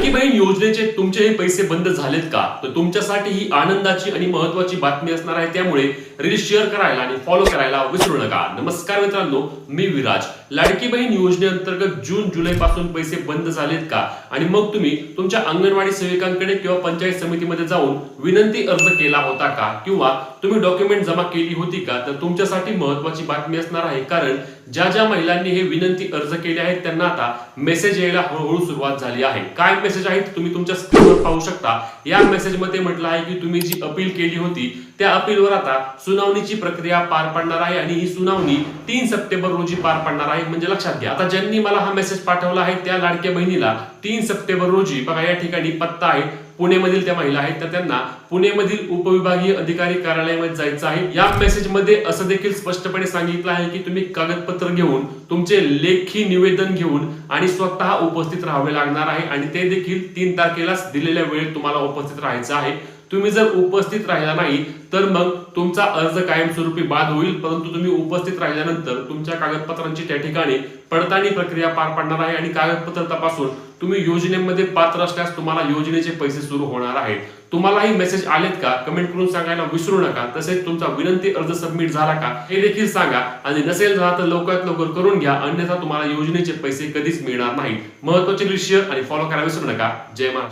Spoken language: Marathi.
लाडकी बहीण योजनेचे तुमचे हे पैसे बंद झालेत का? तर तुमच्यासाठी ही आनंदाची आणि महत्त्वाची बातमी असणार आहे. त्यामुळे रील शेअर करायला आणि फॉलो करायला विसरू नका. नमस्कार मित्रांनो, मी विराज. लाडकी बहीण योजनेअंतर्गत जून जुलै पासून पैसे बंद झालेत का? आणि मग तुम्ही तुमच्या अंगणवाडी सेविकांकडे किंवा पंचायत समितीमध्ये जाऊन विनंती अर्ज केला होता का? किंवा तुम्ही डॉक्युमेंट जमा केली होती का? तर तुमच्यासाठी महत्त्वाची बातमी असणार आहे. कारण ज्या महिलांनी हे विनंती अर्ज केले आहेत त्यांना आता मेसेज यायला हळूहळू सुरुवात झाली आहे. काय मेसेज आहेत तुम्ही तुमच्या स्क्रीनवर पाहू शकता. या मेसेजमध्ये म्हटलं आहे की तुम्ही जी अपील केली होती त्या अपीलवर आता सुनावणीची प्रक्रिया पार पडणार आहे आणि ही सुनावणी 3 सप्टेंबर रोजी पार पडणार आहे. म्हणजे लक्षात घ्या, आता ज्यांनी मला हा मेसेज पाठवला आहे त्या लाडक्या बहिणीला 3 सप्टेंबर रोजी बघा या ठिकाणी पत्ता आहे, पुणेमधील त्या महिला आहेत, तर त्यांना पुणेमधील उपविभागीय अधिकारी कार्यालयामध्ये जायचं आहे. या मेसेजमध्ये असं देखील स्पष्टपणे सांगितलं आहे की तुम्ही कागदपत्र घेऊन, तुमचे लेखी निवेदन घेऊन आणि स्वतः उपस्थित राहावे लागणार आहे आणि ते देखील 3 तारखेला दिलेल्या वेळेत तुम्हाला उपस्थित राहायचं आहे. तुम्ही जर उपस्थित राहिला नाही तर मग तुमचा अर्ज कायमस्वरूपी बाद होईल. परंतु तुम्ही उपस्थित राहिल्यानंतर तुमच्या कागदपत्रांची त्या ठिकाणी पडताळणी प्रक्रिया पार पडणार आहे आणि कागदपत्र तपासून तुम्ही योजनेमध्ये पात्र असल्यास तुम्हाला योजनेचे पैसे सुरू होणार आहेत. तुम्हालाही मेसेज आलेत का? कमेंट करून सांगायला विसरू नका. तसेच तुमचा विनंती अर्ज सबमिट झाला का हे देखील सांगा आणि नसेल झाला तर लवकरात लवकर करून घ्या, अन्यथा तुम्हाला योजनेचे पैसे कधीच मिळणार नाहीत. महत्त्वाचे रील शेअर आणि फॉलो करायला विसरू नका. जय महाराष्ट्र.